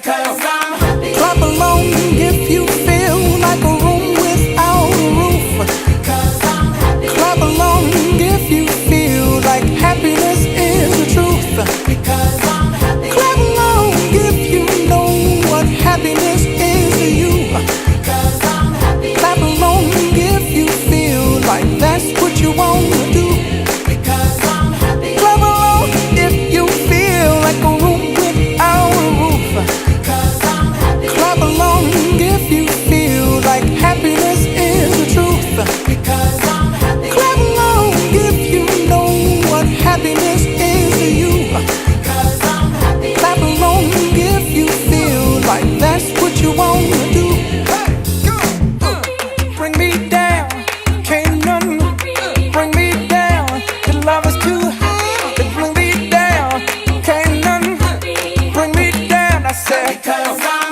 because I'm happy. Clap along if you feel like a room without a roof. Because I'm happy. Clap along if you feel like happiness is the truth. Because I'm happy. Clap along if you know what happiness is to you. Because I'm happy. Clap along if you feel like that's what you want to do. Because I'm happy. Clap along if you feel like a room without a roof. Because I'm happy. Clap along if you feel like happiness is the truth. Because I'm happy. Clap along if you know what happiness is to you. Because I'm happy. Clap along if you feel like that's what you want to do. Bring me down, can't none bring me down. The love is too high to bring me down, can't none bring me down. I said, Because I'm